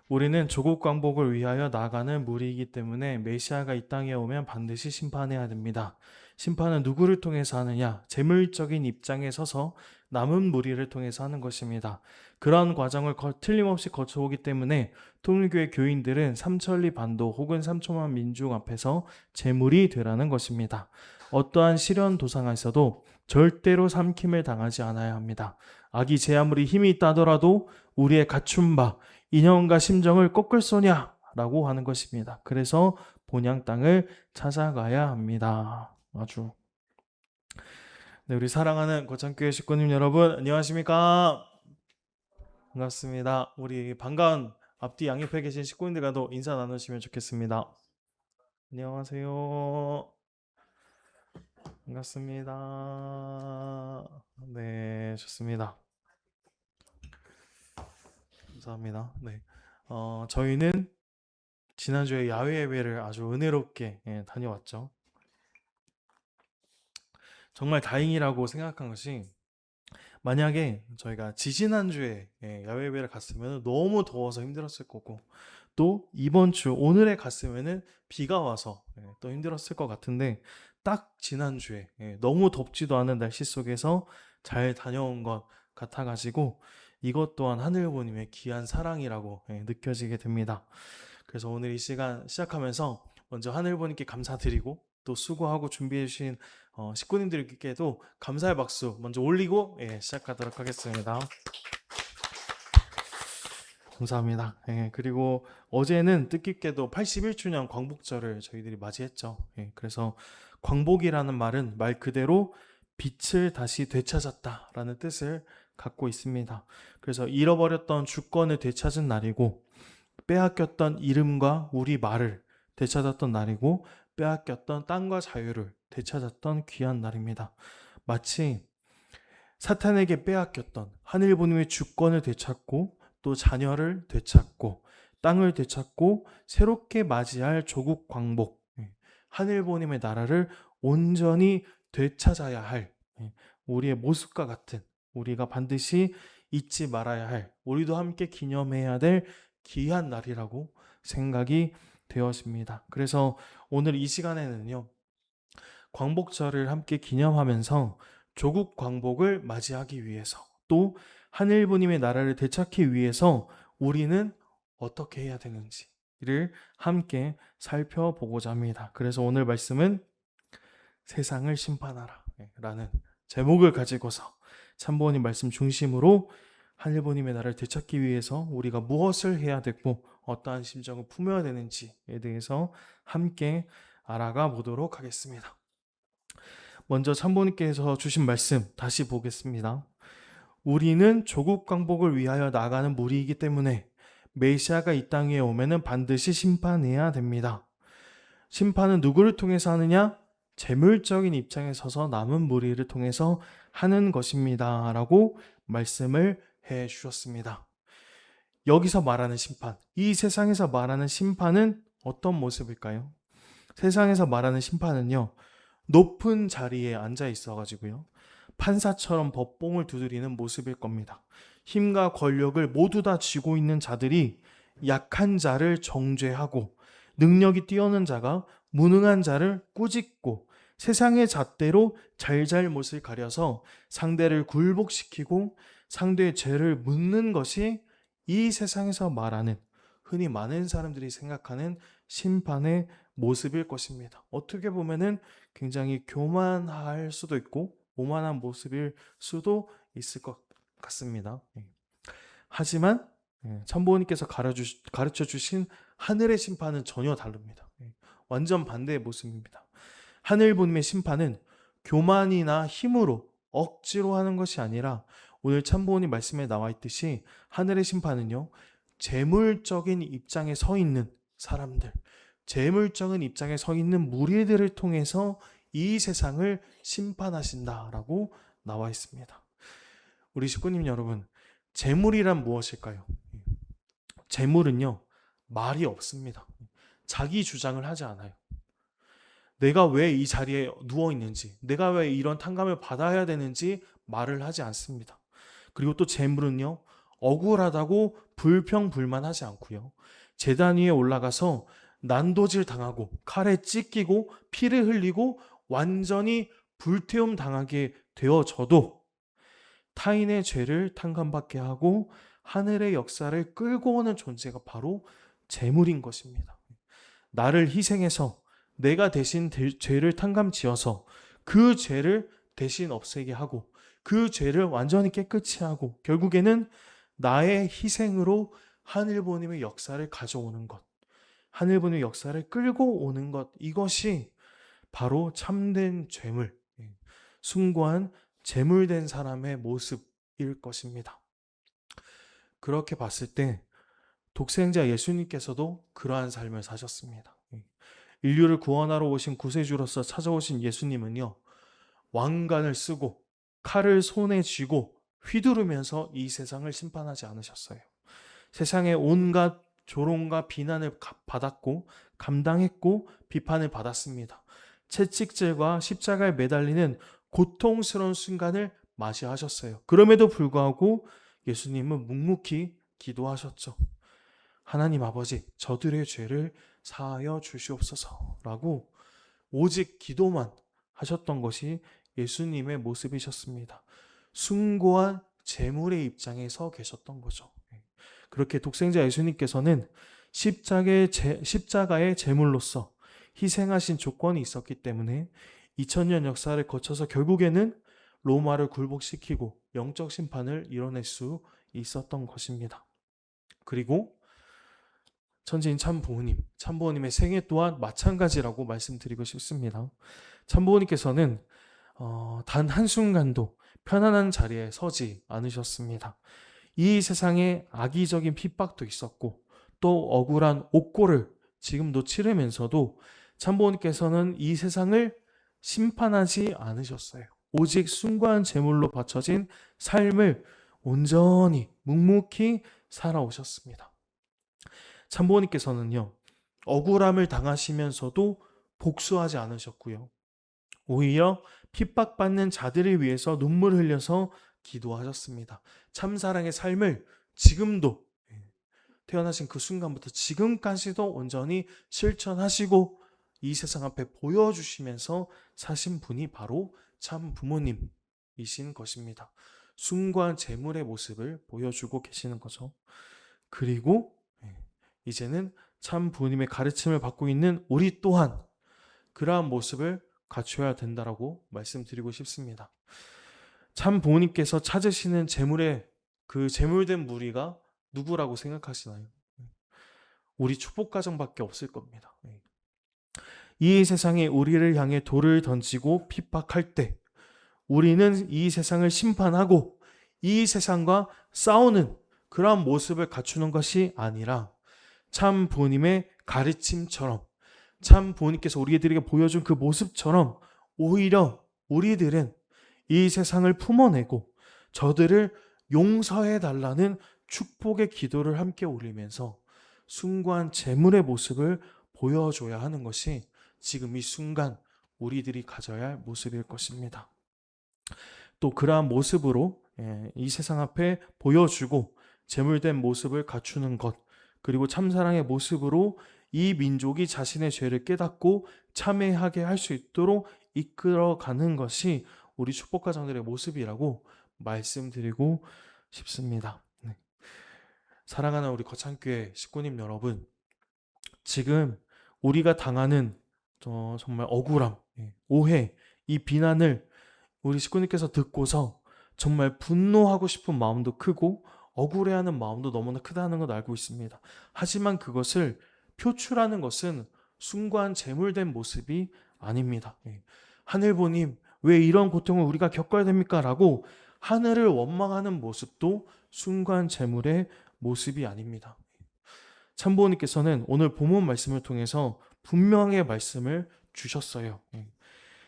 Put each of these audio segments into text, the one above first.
우리는 조국 광복을 위하여 나아가는 무리이기 때문에 메시아가 이 땅에 오면 반드시 심판해야 됩니다. 심판은 누구를 통해서 하느냐? 재물적인 입장에 서서 남은 무리를 통해서 하는 것입니다. 그런 과정을 틀림없이 거쳐오기 때문에 통일교회 교인들은 삼천리 반도 혹은 3천만 민중 앞에서 재물이 되라는 것입니다. 어떠한 시련 도상에서도 절대로 삼킴을 당하지 않아야 합니다. 악이 제 아무리 힘이 있다 하더라도 우리의 갖춘 바 인형과 심정을 꺾을 소냐? 라고 하는 것입니다. 그래서 본향 땅을 찾아가야 합니다. 네, 우리 사랑하는 고창교회 식구님 여러분, 안녕하십니까? 반갑습니다. 우리 반가운 앞뒤 양옆에 계신 식구님들과도 인사 나누시면 좋겠습니다. 안녕하세요. 반갑습니다. 네, 좋습니다. 감사합니다. 네, 저희는 지난주에 야외 예배를 아주 은혜롭게 다녀왔죠. 정말 다행이라고 생각한 것이 만약에 저희가 지지난주에 야외 예배를 갔으면 너무 더워서 힘들었을 거고 또 이번 주 오늘에 갔으면 비가 와서 또 힘들었을 것 같은데 딱 지난주에 너무 덥지도 않은 날씨 속에서 잘 다녀온 것 같아가지고 이것 또한 하늘부모님의 귀한 사랑이라고 느껴지게 됩니다. 그래서 오늘 이 시간 시작하면서 먼저 하늘부모님께 감사드리고 또 수고하고 준비해 주신 식구님들께도 감사의 박수 먼저 올리고 시작하도록 하겠습니다. 감사합니다. 그리고 어제는 뜻깊게도 81주년 광복절을 저희들이 맞이했죠. 그래서 광복이라는 말은 말 그대로 빛을 다시 되찾았다라는 뜻을 갖고 있습니다. 그래서 잃어버렸던 주권을 되찾은 날이고 빼앗겼던 이름과 우리 말을 되찾았던 날이고 빼앗겼던 땅과 자유를 되찾았던 귀한 날입니다. 마치 사탄에게 빼앗겼던 하늘부모의 주권을 되찾고 또 자녀를 되찾고 땅을 되찾고 새롭게 맞이할 조국 광복, 하늘부모님의 나라를 온전히 되찾아야 할 우리의 모습과 같은 우리가 반드시 잊지 말아야 할 우리도 함께 기념해야 될 귀한 날이라고 생각이 되었습니다. 그래서 오늘 이 시간에는요, 광복절을 함께 기념하면서 조국 광복을 맞이하기 위해서 또 하늘부님의 나라를 되찾기 위해서 우리는 어떻게 해야 되는지를 함께 살펴보고자 합니다. 그래서 오늘 말씀은 세상을 심판하라 라는 제목을 가지고서 참부모님 말씀 중심으로 하늘부님의 나라를 되찾기 위해서 우리가 무엇을 해야 되고 어떠한 심정을 품어야 되는지에 대해서 함께 알아가 보도록 하겠습니다. 먼저 참부모님께서 주신 말씀 다시 보겠습니다. 우리는 조국 광복을 위하여 나가는 무리이기 때문에 메시아가 이 땅에 오면은 반드시 심판해야 됩니다. 심판은 누구를 통해서 하느냐? 재물적인 입장에 서서 남은 무리를 통해서 하는 것입니다. 라고 말씀을 해 주셨습니다. 여기서 말하는 심판, 이 세상에서 말하는 심판은 어떤 모습일까요? 세상에서 말하는 심판은요, 높은 자리에 앉아 있어가지고요, 판사처럼 법봉을 두드리는 모습일 겁니다. 힘과 권력을 모두 다 쥐고 있는 자들이 약한 자를 정죄하고 능력이 뛰어난 자가 무능한 자를 꾸짖고 세상의 잣대로 잘잘못을 가려서 상대를 굴복시키고 상대의 죄를 묻는 것이 이 세상에서 말하는 흔히 많은 사람들이 생각하는 심판의 모습일 것입니다. 어떻게 보면은 굉장히 교만할 수도 있고 오만한 모습일 수도 있을 것 같습니다. 하지만 참부모님께서 가르쳐 주신 하늘의 심판은 전혀 다릅니다. 완전 반대의 모습입니다. 하늘부님의 심판은 교만이나 힘으로 억지로 하는 것이 아니라 오늘 참부모님 말씀에 나와 있듯이 하늘의 심판은요, 재물적인 입장에 서 있는 사람들, 재물적인 입장에 서 있는 무리들을 통해서 이 세상을 심판하신다라고 나와 있습니다. 우리 식구님 여러분, 재물이란 무엇일까요? 재물은요, 말이 없습니다. 자기 주장을 하지 않아요. 내가 왜 이 자리에 누워 있는지, 내가 왜 이런 탕감을 받아야 되는지 말을 하지 않습니다. 그리고 또 재물은요, 억울하다고 불평불만하지 않고요. 제단 위에 올라가서 난도질 당하고 칼에 찢기고 피를 흘리고 완전히 불태움 당하게 되어져도 타인의 죄를 탕감받게 하고 하늘의 역사를 끌고 오는 존재가 바로 제물인 것입니다. 나를 희생해서 내가 대신 죄를 탕감지어서 그 죄를 대신 없애게 하고 그 죄를 완전히 깨끗이 하고 결국에는 나의 희생으로 하늘보님의 역사를 가져오는 것, 하늘보님의 역사를 끌고 오는 것, 이것이 바로 참된 죄물, 숭고한 제물된 사람의 모습일 것입니다. 그렇게 봤을 때 독생자 예수님께서도 그러한 삶을 사셨습니다. 인류를 구원하러 오신 구세주로서 찾아오신 예수님은요, 왕관을 쓰고 칼을 손에 쥐고 휘두르면서 이 세상을 심판하지 않으셨어요. 세상의 온갖 조롱과 비난을 받았고 감당했고 비판을 받았습니다. 채찍질과 십자가에 매달리는 고통스러운 순간을 맞이하셨어요. 그럼에도 불구하고 예수님은 묵묵히 기도하셨죠. 하나님 아버지, 저들의 죄를 사하여 주시옵소서라고 오직 기도만 하셨던 것이 예수님의 모습이셨습니다. 숭고한 제물의 입장에 서 계셨던 거죠. 그렇게 독생자 예수님께서는 십자가의 제물로서 희생하신 조건이 있었기 때문에 2000년 역사를 거쳐서 결국에는 로마를 굴복시키고 영적 심판을 이뤄낼 수 있었던 것입니다. 그리고 천지인 참부모님의 생애 또한 마찬가지라고 말씀드리고 싶습니다. 참부모님께서는 단 한순간도 편안한 자리에 서지 않으셨습니다. 이 세상에 악의적인 핍박도 있었고 또 억울한 옥고를 지금도 치르면서도 참부모님께서는 이 세상을 심판하지 않으셨어요. 오직 숭고한 제물로 바쳐진 삶을 온전히 묵묵히 살아오셨습니다. 참부모님께서는요, 억울함을 당하시면서도 복수하지 않으셨고요. 오히려 핍박받는 자들을 위해서 눈물 흘려서 기도하셨습니다. 참사랑의 삶을 지금도 태어나신 그 순간부터 지금까지도 온전히 실천하시고 이 세상 앞에 보여주시면서 사신 분이 바로 참 부모님이신 것입니다. 숭고한 제물의 모습을 보여주고 계시는 거죠. 그리고 이제는 참 부모님의 가르침을 받고 있는 우리 또한 그러한 모습을 갖춰야 된다라고 말씀드리고 싶습니다. 참 부모님께서 찾으시는 제물의 그 제물된 무리가 누구라고 생각하시나요? 우리 축복가정밖에 없을 겁니다. 이 세상에 우리를 향해 돌을 던지고 핍박할 때 우리는 이 세상을 심판하고 이 세상과 싸우는 그러한 모습을 갖추는 것이 아니라 참 부모님의 가르침처럼 참 부모님께서 우리들에게 보여준 그 모습처럼 오히려 우리들은 이 세상을 품어내고 저들을 용서해 달라는 축복의 기도를 함께 올리면서 숭고한 제물의 모습을 보여줘야 하는 것이 지금 이 순간 우리들이 가져야 할 모습일 것입니다. 또 그러한 모습으로 이 세상 앞에 보여주고 제물된 모습을 갖추는 것, 그리고 참사랑의 모습으로 이 민족이 자신의 죄를 깨닫고 참회하게 할 수 있도록 이끌어가는 것이 우리 축복가정들의 모습이라고 말씀드리고 싶습니다. 사랑하는 우리 거창교회 식구님 여러분, 지금 우리가 당하는 정말 억울함, 오해, 이 비난을 우리 식구님께서 듣고서 정말 분노하고 싶은 마음도 크고 억울해하는 마음도 너무나 크다는 걸 알고 있습니다. 하지만 그것을 표출하는 것은 숭고한 제물된 모습이 아닙니다. 하늘보님, 왜 이런 고통을 우리가 겪어야 됩니까? 라고 하늘을 원망하는 모습도 숭고한 제물의 모습이 아닙니다. 참부모님께서는 오늘 본문 말씀을 통해서 분명하게 말씀을 주셨어요.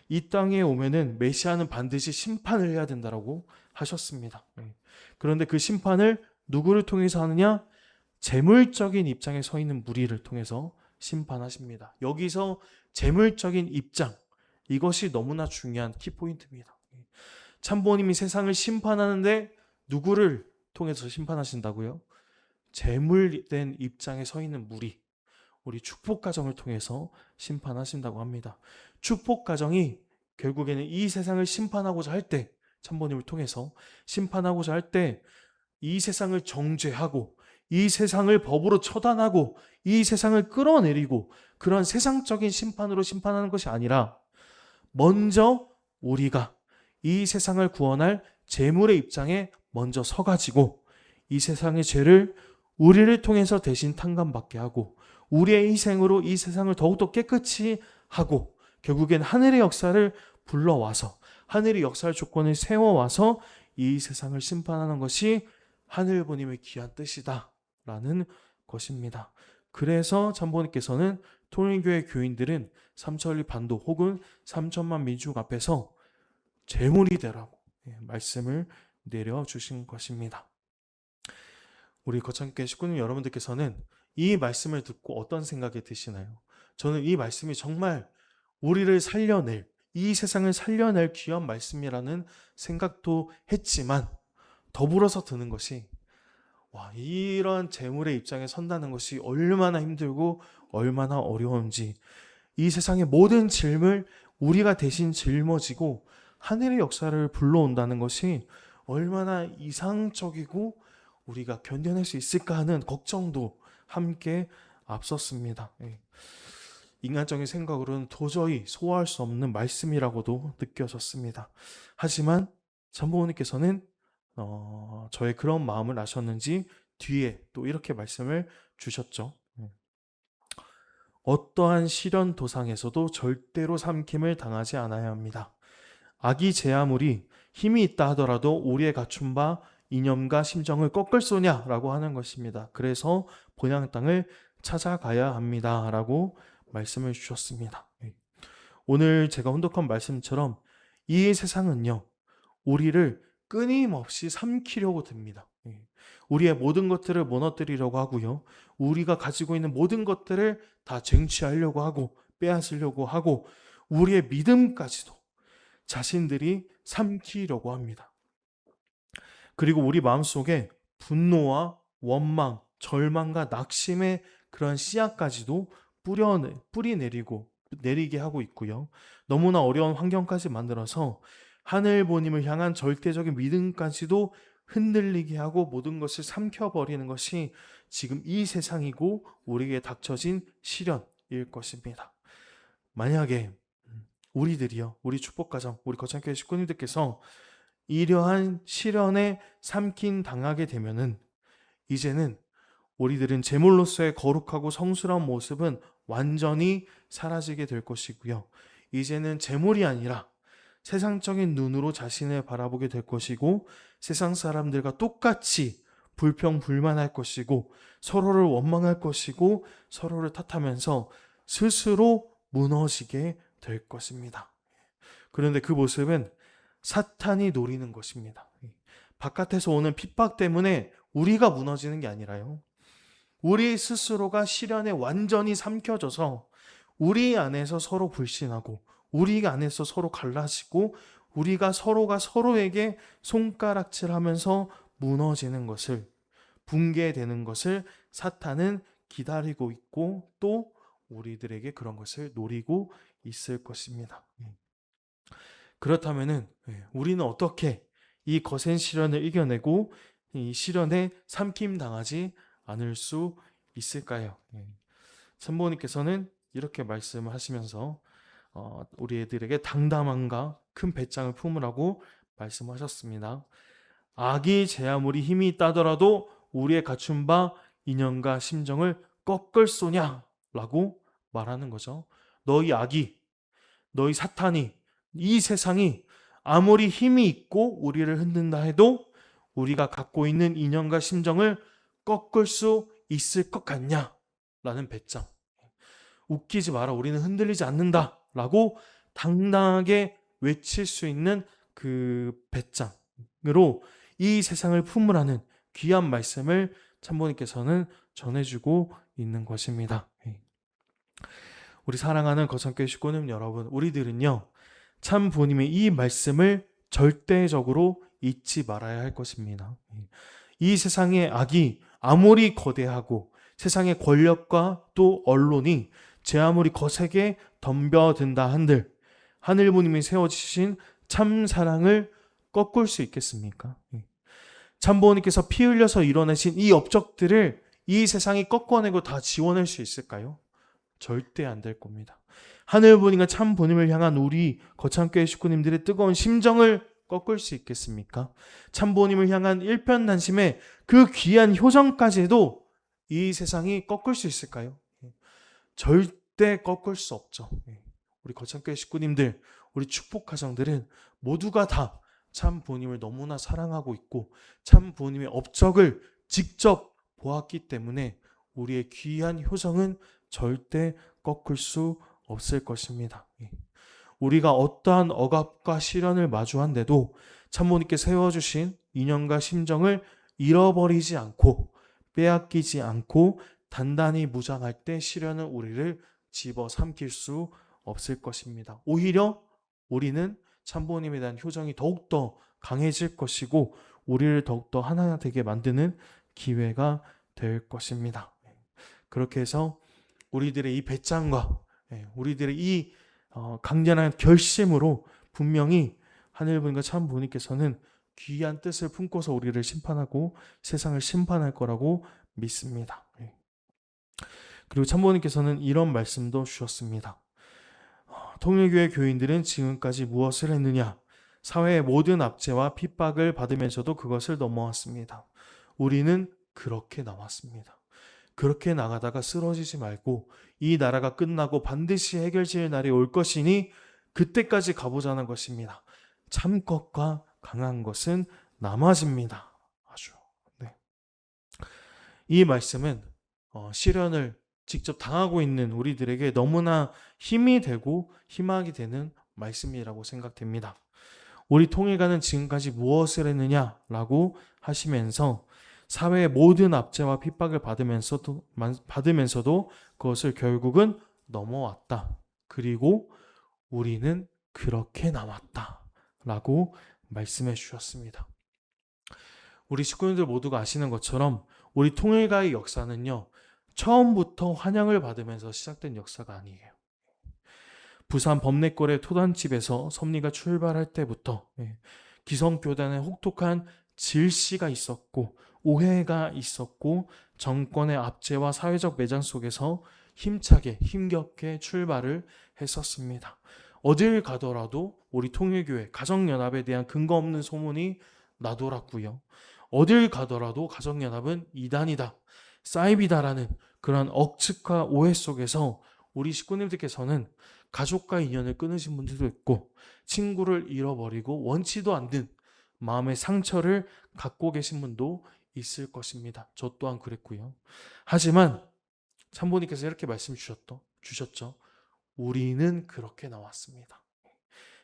이 땅에 오면은 메시아는 반드시 심판을 해야 된다라고 하셨습니다. 그런데 그 심판을 누구를 통해서 하느냐? 재물적인 입장에 서 있는 무리를 통해서 심판하십니다. 여기서 재물적인 입장, 이것이 너무나 중요한 키포인트입니다. 참부모님이 세상을 심판하는데 누구를 통해서 심판하신다고요? 재물된 입장에 서 있는 우리 축복 가정을 통해서 심판하신다고 합니다. 축복 가정이 결국에는 이 세상을 심판하고자 할 때, 참부님을 통해서 심판하고자 할 때 이 세상을 정죄하고 이 세상을 법으로 처단하고 이 세상을 끌어내리고 그런 세상적인 심판으로 심판하는 것이 아니라 먼저 우리가 이 세상을 구원할 재물의 입장에 먼저 서가지고 이 세상의 죄를 우리를 통해서 대신 탕감받게 하고 우리의 희생으로 이 세상을 더욱더 깨끗이 하고 결국엔 하늘의 역사를 불러와서 하늘의 역사의 조건을 세워와서 이 세상을 심판하는 것이 하늘부님의 귀한 뜻이다라는 것입니다. 그래서 참부님께서는 통일교회 교인들은 삼천리 반도 혹은 3천만 민족 앞에서 재물이 되라고 말씀을 내려주신 것입니다. 우리 거창교회 식구님 여러분들께서는 이 말씀을 듣고 어떤 생각이 드시나요? 저는 이 말씀이 정말 우리를 살려낼, 이 세상을 살려낼 귀한 말씀이라는 생각도 했지만 더불어서 드는 것이 이런 재물의 입장에 선다는 것이 얼마나 힘들고 얼마나 어려운지 이 세상의 모든 짐을 우리가 대신 짊어지고 하늘의 역사를 불러온다는 것이 얼마나 이상적이고 우리가 견뎌낼 수 있을까 하는 걱정도 함께 앞섰습니다. 인간적인 생각으로는 도저히 소화할 수 없는 말씀이라고도 느껴졌습니다. 하지만 참부모님께서는 저의 그런 마음을 아셨는지 뒤에 또 이렇게 말씀을 주셨죠. 어떠한 시련 도상에서도 절대로 삼킴을 당하지 않아야 합니다. 악이 제아물이 힘이 있다 하더라도 우리의 갖춘 바 이념과 심정을 꺾을 소냐라고 하는 것입니다. 그래서 본향 땅을 찾아가야 합니다 라고 말씀을 주셨습니다. 오늘 제가 혼독한 말씀처럼 이 세상은요 우리를 끊임없이 삼키려고 듭니다. 우리의 모든 것들을 무너뜨리려고 하고요. 우리가 가지고 있는 모든 것들을 다 쟁취하려고 하고 빼앗으려고 하고 우리의 믿음까지도 자신들이 삼키려고 합니다. 그리고 우리 마음속에 분노와 원망, 절망과 낙심의 그런 씨앗까지도 내리게 하고 있고요. 너무나 어려운 환경까지 만들어서 하늘부님을 향한 절대적인 믿음까지도 흔들리게 하고 모든 것을 삼켜버리는 것이 지금 이 세상이고 우리에게 닥쳐진 시련일 것입니다. 만약에 우리들이요, 우리 축복가정, 우리 거창교회 식구님들께서 이러한 시련에 삼킨 당하게 되면은 이제는 우리들은 제물로서의 거룩하고 성스러운 모습은 완전히 사라지게 될 것이고요. 이제는 제물이 아니라 세상적인 눈으로 자신을 바라보게 될 것이고 세상 사람들과 똑같이 불평불만할 것이고 서로를 원망할 것이고 서로를 탓하면서 스스로 무너지게 될 것입니다. 그런데 그 모습은 사탄이 노리는 것입니다. 바깥에서 오는 핍박 때문에 우리가 무너지는 게 아니라요. 우리 스스로가 시련에 완전히 삼켜져서 우리 안에서 서로 불신하고 우리 안에서 서로 갈라지고 우리가 서로가 서로에게 손가락질하면서 무너지는 것을, 붕괴되는 것을 사탄은 기다리고 있고 또 우리들에게 그런 것을 노리고 있을 것입니다. 그렇다면은 우리는 어떻게 이 거센 시련을 이겨내고 이 시련에 삼킴당하지 않을 수 있을까요? 참부모님께서는 이렇게 말씀을 하시면서 우리 애들에게 당담함과 큰 배짱을 품으라고 말씀하셨습니다. 악이 제아물이 힘이 있다더라도 우리의 갖춘 바 인연과 심정을 꺾을 소냐? 라고 말하는 거죠. 너희 악이, 너희 사탄이, 이 세상이 아무리 힘이 있고 우리를 흔든다 해도 우리가 갖고 있는 인연과 심정을 꺾을 수 있을 것 같냐? 라는 배짱. 웃기지 마라. 우리는 흔들리지 않는다. 라고 당당하게 외칠 수 있는 그 배짱으로 이 세상을 품으라는 귀한 말씀을 참부모님께서는 전해주고 있는 것입니다. 우리 사랑하는 거창교회 식구님 여러분, 우리들은요 참 부모님의 이 말씀을 절대적으로 잊지 말아야 할 것입니다. 이 세상의 악이 아무리 거대하고 세상의 권력과 또 언론이 제 아무리 거세게 덤벼든다 한들 하늘부님이 세워주신 참 사랑을 꺾을 수 있겠습니까? 참부모님께서 피 흘려서 이뤄내신 이 업적들을 이 세상이 꺾어내고 다 지워낼 수 있을까요? 절대 안 될 겁니다. 하늘부님과 참부님을 향한 우리 거창교회 식구님들의 뜨거운 심정을 꺾을 수 있겠습니까? 참부모님을 향한 일편단심의 그 귀한 효정까지도 이 세상이 꺾을 수 있을까요? 절대 꺾을 수 없죠. 우리 거창교회 식구님들, 우리 축복가정들은 모두가 다 참 부모님을 너무나 사랑하고 있고 참 부모님의 업적을 직접 보았기 때문에 우리의 귀한 효정은 절대 꺾을 수 없을 것입니다. 우리가 어떠한 억압과 시련을 마주한데도 참모님께 세워주신 인연과 심정을 잃어버리지 않고 빼앗기지 않고 단단히 무장할 때 시련은 우리를 집어삼킬 수 없을 것입니다. 오히려 우리는 참부모님에 대한 효정이 더욱더 강해질 것이고 우리를 더욱더 하나 되게 만드는 기회가 될 것입니다. 그렇게 해서 우리들의 이 배짱과 우리들의 이 강렬한 결심으로 분명히 하늘부님과 참부모님께서는 귀한 뜻을 품고서 우리를 심판하고 세상을 심판할 거라고 믿습니다. 그리고 참부모님께서는 이런 말씀도 주셨습니다. 통일교회 교인들은 지금까지 무엇을 했느냐? 사회의 모든 압제와 핍박을 받으면서도 그것을 넘어왔습니다. 우리는 그렇게 나왔습니다. 그렇게 나가다가 쓰러지지 말고 이 나라가 끝나고 반드시 해결될 날이 올 것이니 그때까지 가보자는 것입니다. 참것과 강한 것은 남아집니다. 아주. 네. 이 말씀은 시련을 직접 당하고 있는 우리들에게 너무나 힘이 되고 희망이 되는 말씀이라고 생각됩니다. 우리 통일가는 지금까지 무엇을 했느냐라고 하시면서 사회의 모든 압제와 핍박을 받으면서도 그것을 결국은 넘어왔다. 그리고 우리는 그렇게 남았다. 라고 말씀해 주셨습니다. 우리 식구님들 모두가 아시는 것처럼 우리 통일가의 역사는요. 처음부터 환영을 받으면서 시작된 역사가 아니에요. 부산 범내골의 토단집에서 섭리가 출발할 때부터 기성교단의 혹독한 질시가 있었고 오해가 있었고 정권의 압제와 사회적 매장 속에서 힘차게 힘겹게 출발을 했었습니다. 어딜 가더라도 우리 통일교회 가정연합에 대한 근거 없는 소문이 나돌았고요. 어딜 가더라도 가정연합은 이단이다, 사이비다라는 그런 억측과 오해 속에서 우리 식구님들께서는 가족과 인연을 끊으신 분들도 있고 친구를 잃어버리고 원치도 않는 마음의 상처를 갖고 계신 분도 있을 것입니다. 저 또한 그랬고요. 하지만 참부님께서 이렇게 말씀 주셨죠. 우리는 그렇게 나왔습니다.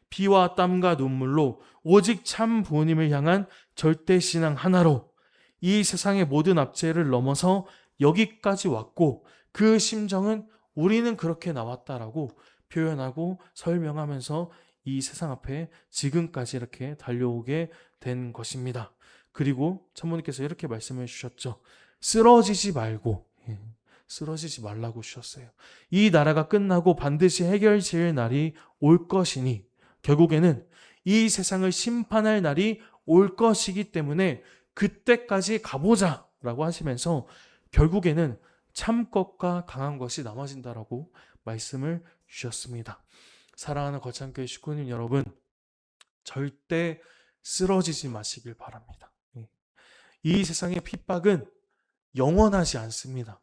피와 땀과 눈물로 오직 참 부모님을 향한 절대신앙 하나로 이 세상의 모든 압제를 넘어서 여기까지 왔고 그 심정은 우리는 그렇게 나왔다라고 표현하고 설명하면서 이 세상 앞에 지금까지 이렇게 달려오게 된 것입니다. 그리고 참모님께서 이렇게 말씀해 주셨죠. 쓰러지지 말고 쓰러지지 말라고 주셨어요. 이 나라가 끝나고 반드시 해결될 날이 올 것이니 결국에는 이 세상을 심판할 날이 올 것이기 때문에 그때까지 가보자 라고 하시면서 결국에는 참것과 강한 것이 남아진다라고 말씀을 주셨습니다. 사랑하는 거창교회 식구님 여러분, 절대 쓰러지지 마시길 바랍니다. 이 세상의 핍박은 영원하지 않습니다.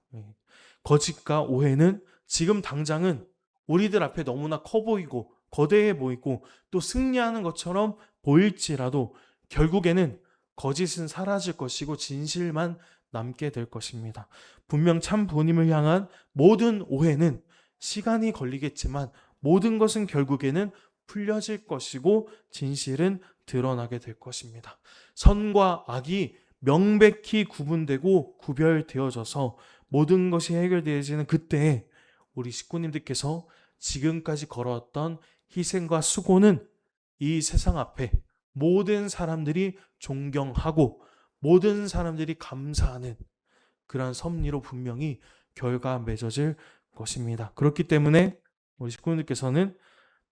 거짓과 오해는 지금 당장은 우리들 앞에 너무나 커 보이고 거대해 보이고 또 승리하는 것처럼 보일지라도 결국에는 거짓은 사라질 것이고 진실만 남게 될 것입니다. 분명 참 부모님을 향한 모든 오해는 시간이 걸리겠지만 모든 것은 결국에는 풀려질 것이고 진실은 드러나게 될 것입니다. 선과 악이 명백히 구분되고 구별되어져서 모든 것이 해결되어지는 그때에 우리 식구님들께서 지금까지 걸어왔던 희생과 수고는 이 세상 앞에 모든 사람들이 존경하고 모든 사람들이 감사하는 그러한 섭리로 분명히 결과가 맺어질 것입니다. 그렇기 때문에 우리 식구님들께서는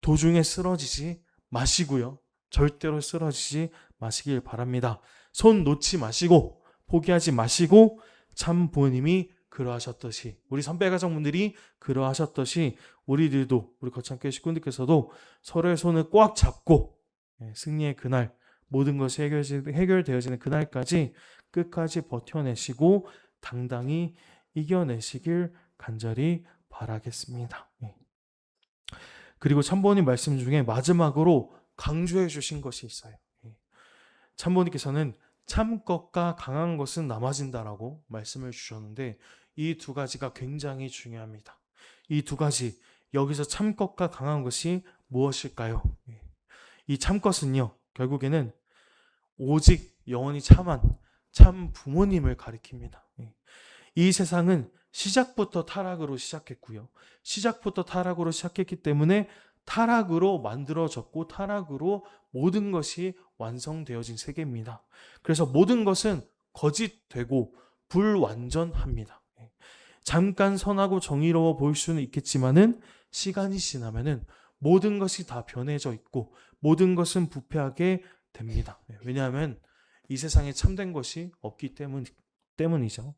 도중에 쓰러지지 마시고요. 절대로 쓰러지지 마시길 바랍니다. 손 놓지 마시고 포기하지 마시고 참 부모님이 그러하셨듯이, 우리 선배가정분들이 그러하셨듯이 우리들도, 우리 거창교회 식구들께서도 서로의 손을 꽉 잡고 승리의 그날, 모든 것이 해결되어지는 그날까지 끝까지 버텨내시고 당당히 이겨내시길 간절히 바라겠습니다. 그리고 참부모님 말씀 중에 마지막으로 강조해 주신 것이 있어요. 참부모님께서는 참 것과 강한 것은 남아진다라고 말씀을 주셨는데, 이 두 가지가 굉장히 중요합니다. 이 두 가지, 여기서 참 것과 강한 것이 무엇일까요? 이 참 것은요, 결국에는 오직 영원히 참한 참 부모님을 가리킵니다. 이 세상은 시작부터 타락으로 시작했고요. 시작부터 타락으로 시작했기 때문에 타락으로 만들어졌고 타락으로 모든 것이 완성되어진 세계입니다. 그래서 모든 것은 거짓되고 불완전합니다. 잠깐 선하고 정의로워 보일 수는 있겠지만은 시간이 지나면은 모든 것이 다 변해져 있고 모든 것은 부패하게 됩니다. 왜냐하면 이 세상에 참된 것이 없기 때문이죠.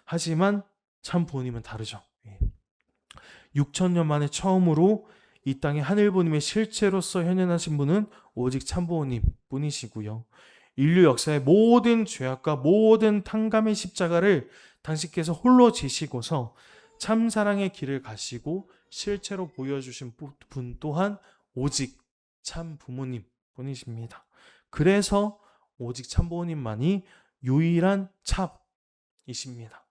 하지만 참 부모님은 다르죠. 6,000년 만에 처음으로 이 땅에 하늘부모님의 실체로서 현현하신 분은 오직 참부모님 뿐이시고요. 인류 역사의 모든 죄악과 모든 탕감의 십자가를 당신께서 홀로 지시고서 참사랑의 길을 가시고 실체로 보여주신 분 또한 오직 참부모님 뿐이십니다. 그래서 오직 참부모님만이 유일한 참이십니다.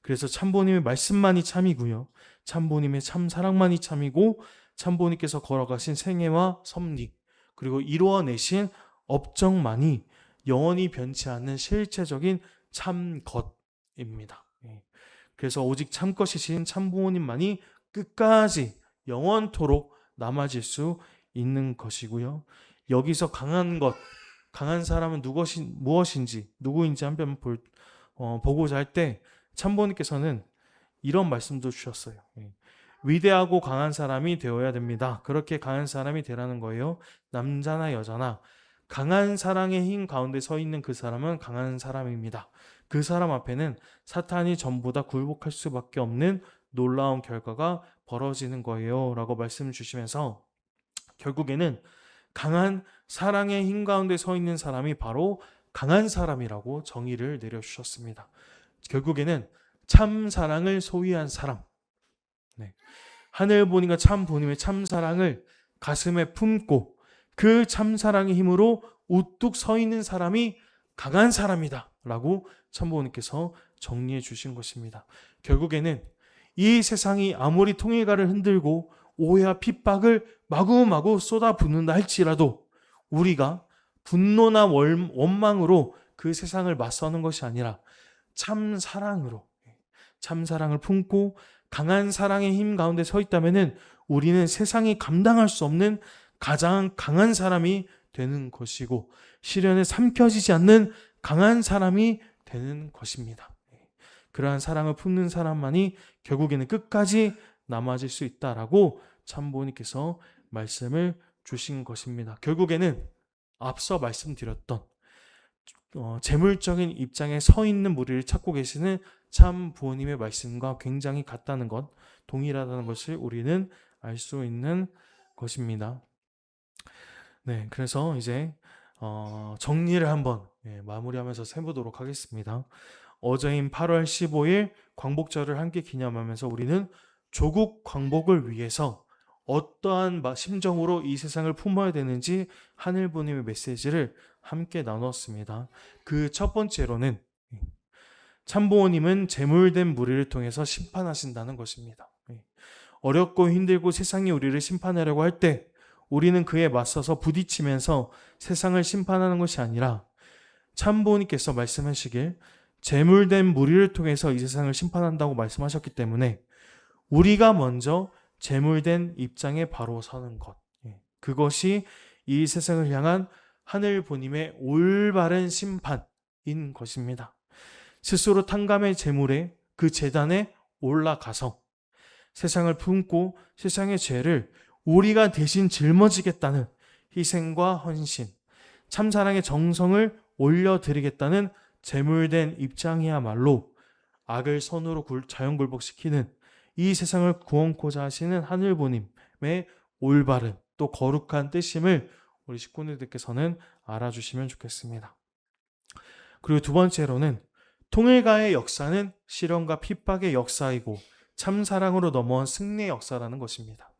그래서 참부모님의 말씀만이 참이고요. 참부모님의 참사랑만이 참이고 참부모님께서 걸어가신 생애와 섭리, 그리고 이루어내신 업적만이 영원히 변치 않는 실체적인 참것입니다. 그래서 오직 참것이신 참부모님만이 끝까지 영원토록 남아질 수 있는 것이고요. 여기서 강한 것, 강한 사람은 무엇인지, 누구인지 한번 보고자 할 때 참부모님께서는 이런 말씀도 주셨어요. 위대하고 강한 사람이 되어야 됩니다. 그렇게 강한 사람이 되라는 거예요. 남자나 여자나 강한 사랑의 힘 가운데 서 있는 그 사람은 강한 사람입니다. 그 사람 앞에는 사탄이 전부 다 굴복할 수밖에 없는 놀라운 결과가 벌어지는 거예요 라고 말씀을 주시면서 결국에는 강한 사랑의 힘 가운데 서 있는 사람이 바로 강한 사람이라고 정의를 내려주셨습니다. 결국에는 참 사랑을 소유한 사람, 하늘부모님과 참부모님의 참사랑을 가슴에 품고 그 참사랑의 힘으로 우뚝 서 있는 사람이 강한 사람이다 라고 참부모님께서 정리해 주신 것입니다. 결국에는 이 세상이 아무리 통일가를 흔들고 오해와 핍박을 마구마구 쏟아붓는다 할지라도 우리가 분노나 원망으로 그 세상을 맞서는 것이 아니라 참사랑으로, 참사랑을 품고 강한 사랑의 힘 가운데 서 있다면은 우리는 세상이 감당할 수 없는 가장 강한 사람이 되는 것이고 시련에 삼켜지지 않는 강한 사람이 되는 것입니다. 그러한 사랑을 품는 사람만이 결국에는 끝까지 남아질 수 있다라고 참부모님께서 말씀을 주신 것입니다. 결국에는 앞서 말씀드렸던 재물적인 입장에 서 있는 무리를 찾고 계시는 참 부모님의 말씀과 굉장히 같다는 것, 동일하다는 것을 우리는 알 수 있는 것입니다. 네, 그래서 이제 정리를 한번 마무리하면서 세보도록 하겠습니다. 어제인 8월 15일 광복절을 함께 기념하면서 우리는 조국 광복을 위해서 어떠한 심정으로 이 세상을 품어야 되는지 하늘부모님의 메시지를 함께 나눴습니다. 그 첫 번째로는 참부모님은 재물된 무리를 통해서 심판하신다는 것입니다. 어렵고 힘들고 세상이 우리를 심판하려고 할 때 우리는 그에 맞서서 부딪히면서 세상을 심판하는 것이 아니라 참부모님께서 말씀하시길 재물된 무리를 통해서 이 세상을 심판한다고 말씀하셨기 때문에 우리가 먼저 재물된 입장에 바로 서는 것, 그것이 이 세상을 향한 하늘 부모님의 올바른 심판인 것입니다. 스스로 탕감의 제물에 그 제단에 올라가서 세상을 품고 세상의 죄를 우리가 대신 짊어지겠다는 희생과 헌신, 참사랑의 정성을 올려드리겠다는 제물된 입장이야말로 악을 선으로 자연굴복시키는 이 세상을 구원코자 하시는 하늘부님의 올바른 또 거룩한 뜻임을 우리 식구님들께서는 알아주시면 좋겠습니다. 그리고 두 번째로는 통일가의 역사는 시련과 핍박의 역사이고 참사랑으로 넘어온 승리의 역사라는 것입니다.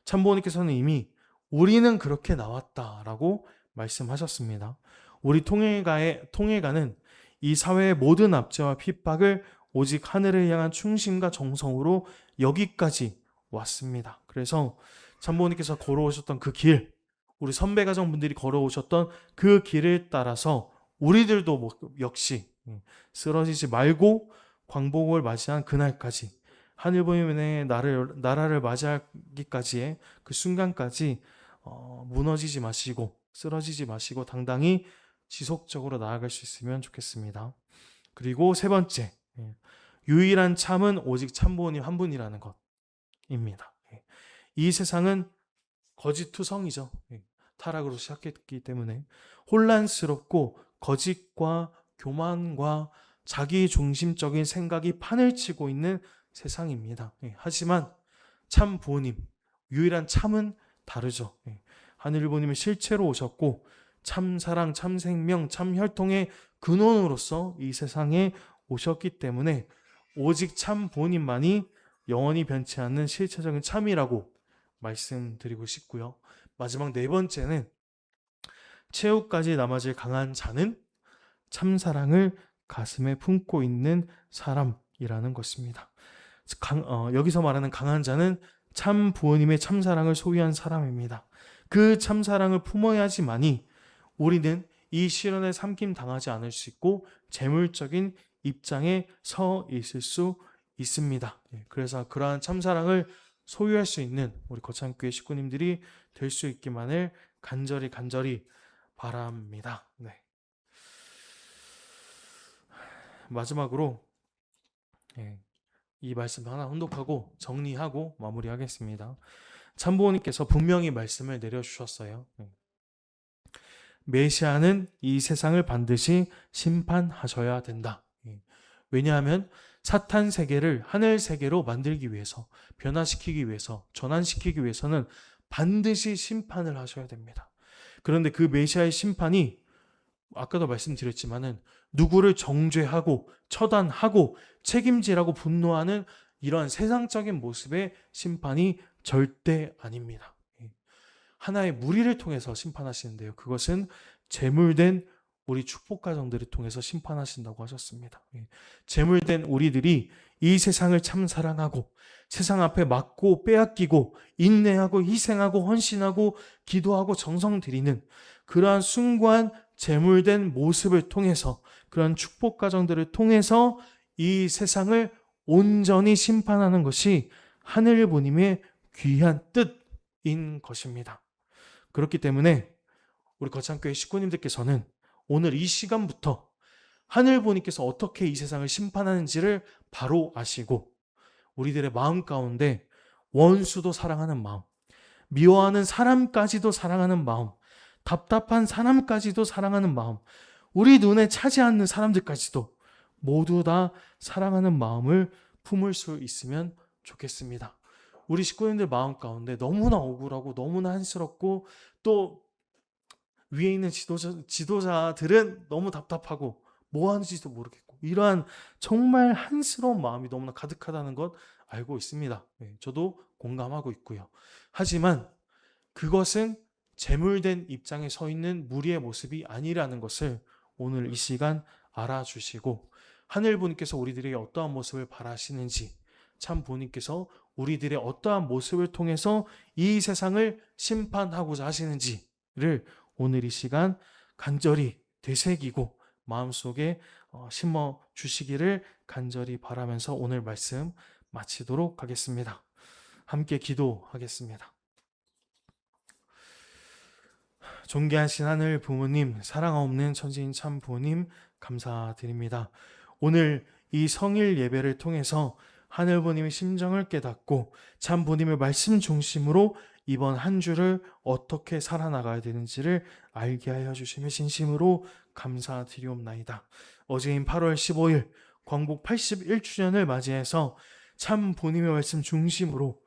참부모님께서는 이미 우리는 그렇게 나왔다라고 말씀하셨습니다. 우리 통일가는 이 사회의 모든 압제와 핍박을 오직 하늘을 향한 충심과 정성으로 여기까지 왔습니다. 그래서 참부모님께서 걸어오셨던 그 길, 우리 선배 가정분들이 걸어오셨던 그 길을 따라서 우리들도 역시 쓰러지지 말고 광복을 맞이한 그날까지 하늘부님의 나라를 맞이하기까지의 그 순간까지 무너지지 마시고 쓰러지지 마시고 당당히 지속적으로 나아갈 수 있으면 좋겠습니다. 그리고 세 번째, 유일한 참은 오직 참부모님 한 분이라는 것입니다. 이 세상은 거짓투성이죠. 타락으로 시작했기 때문에 혼란스럽고 거짓과 교만과 자기 중심적인 생각이 판을 치고 있는 세상입니다. 하지만 참 부모님, 유일한 참은 다르죠. 하늘부님이 실체로 오셨고 참사랑, 참생명, 참혈통의 근원으로서 이 세상에 오셨기 때문에 오직 참 부모님만이 영원히 변치 않는 실체적인 참이라고 말씀드리고 싶고요. 마지막 네 번째는 최후까지 남아질 강한 자는 참사랑을 가슴에 품고 있는 사람이라는 것입니다. 여기서 말하는 강한 자는 참 부모님의 참사랑을 소유한 사람입니다. 그 참사랑을 품어야지만이 우리는 이 시련에 삼킴 당하지 않을 수 있고 재물적인 입장에 서 있을 수 있습니다. 그래서 그러한 참사랑을 소유할 수 있는 우리 거창교회 식구님들이 될 수 있기만을 간절히 바랍니다. 네. 마지막으로 이 말씀 하나 혼독하고 정리하고 마무리하겠습니다. 참부모님께서 분명히 말씀을 내려주셨어요. 메시아는 이 세상을 반드시 심판하셔야 된다. 왜냐하면 사탄 세계를 하늘 세계로 만들기 위해서, 변화시키기 위해서, 전환시키기 위해서는 반드시 심판을 하셔야 됩니다. 그런데 그 메시아의 심판이 아까도 말씀드렸지만은 누구를 정죄하고 처단하고 책임지라고 분노하는 이러한 세상적인 모습의 심판이 절대 아닙니다. 하나의 무리를 통해서 심판하시는데요. 그것은 재물된 우리 축복가정들을 통해서 심판하신다고 하셨습니다. 재물된 우리들이 이 세상을 참 사랑하고 세상 앞에 맞고 빼앗기고 인내하고 희생하고 헌신하고 기도하고 정성 들이는 그러한 숭고한 재물된 모습을 통해서 그런 축복가정들을 통해서 이 세상을 온전히 심판하는 것이 하늘부님의 귀한 뜻인 것입니다. 그렇기 때문에 우리 거창교회 식구님들께서는 오늘 이 시간부터 하늘부님께서 어떻게 이 세상을 심판하는지를 바로 아시고 우리들의 마음 가운데 원수도 사랑하는 마음, 미워하는 사람까지도 사랑하는 마음, 답답한 사람까지도 사랑하는 마음, 우리 눈에 차지 않는 사람들까지도 모두 다 사랑하는 마음을 품을 수 있으면 좋겠습니다. 우리 식구님들 마음 가운데 너무나 억울하고 너무나 한스럽고 또 위에 있는 지도자들은 너무 답답하고 뭐 하는지도 모르겠고 이러한 정말 한스러운 마음이 너무나 가득하다는 것 알고 있습니다. 저도 공감하고 있고요. 하지만 그것은 재물된 입장에 서 있는 무리의 모습이 아니라는 것을 오늘 이 시간 알아주시고 하늘부님께서 우리들에게 어떠한 모습을 바라시는지 참 부님께서 우리들의 어떠한 모습을 통해서 이 세상을 심판하고자 하시는지를 오늘 이 시간 간절히 되새기고 마음속에 심어 주시기를 간절히 바라면서 오늘 말씀 마치도록 하겠습니다. 함께 기도하겠습니다. 존귀하신 하늘 부모님, 사랑 없는 천지인 참 부모님 감사드립니다. 오늘 이 성일 예배를 통해서 하늘부님의 심정을 깨닫고 참 부님의 말씀 중심으로 이번 한 주를 어떻게 살아나가야 되는지를 알게 하여 주심에 진심으로 감사드리옵나이다. 어제인 8월 15일 광복 81주년을 맞이해서 참 부님의 말씀 중심으로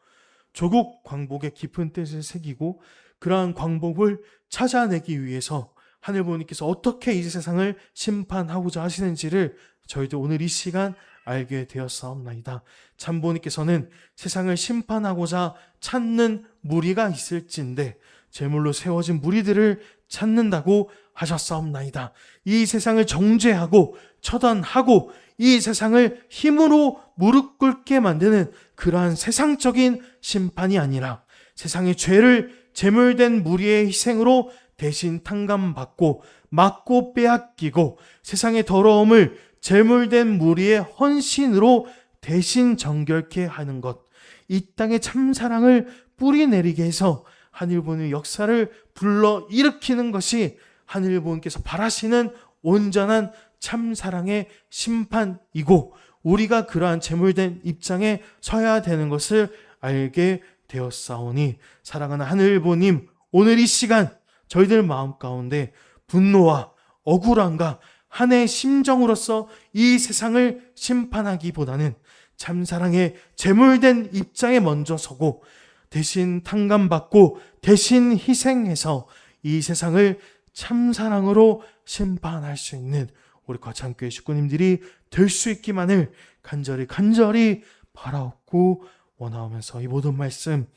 조국 광복의 깊은 뜻을 새기고 그러한 광복을 찾아내기 위해서 하늘부모님께서 어떻게 이 세상을 심판하고자 하시는지를 저희도 오늘 이 시간 알게 되었사옵나이다. 참 부모님께서는 세상을 심판하고자 찾는 무리가 있을진데 제물로 세워진 무리들을 찾는다고 하셨사옵나이다. 이 세상을 정죄하고 처단하고 이 세상을 힘으로 무릎 꿇게 만드는 그러한 세상적인 심판이 아니라 세상의 죄를 제물된 무리의 희생으로 대신 탕감받고 막고 빼앗기고 세상의 더러움을 제물된 무리의 헌신으로 대신 정결케 하는 것, 이 땅의 참사랑을 뿌리내리게 해서 하늘부모의 역사를 불러 일으키는 것이 하늘부모께서 바라시는 온전한 참사랑의 심판이고 우리가 그러한 제물된 입장에 서야 되는 것을 알게 되었사오니 사랑하는 하늘부모님, 오늘 이 시간 저희들 마음 가운데 분노와 억울함과 한해의 심정으로서 이 세상을 심판하기보다는 참사랑의 제물된 입장에 먼저 서고 대신 탕감받고 대신 희생해서 이 세상을 참사랑으로 심판할 수 있는 우리 거창교회 식구님들이 될 수 있기만을 간절히 바라옵고 원하오면서 이 모든 말씀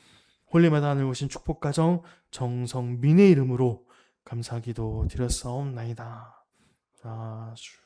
홀리마다 하늘 오신 축복가정 정성민의 이름으로 감사기도 드렸사옵나이다. 아주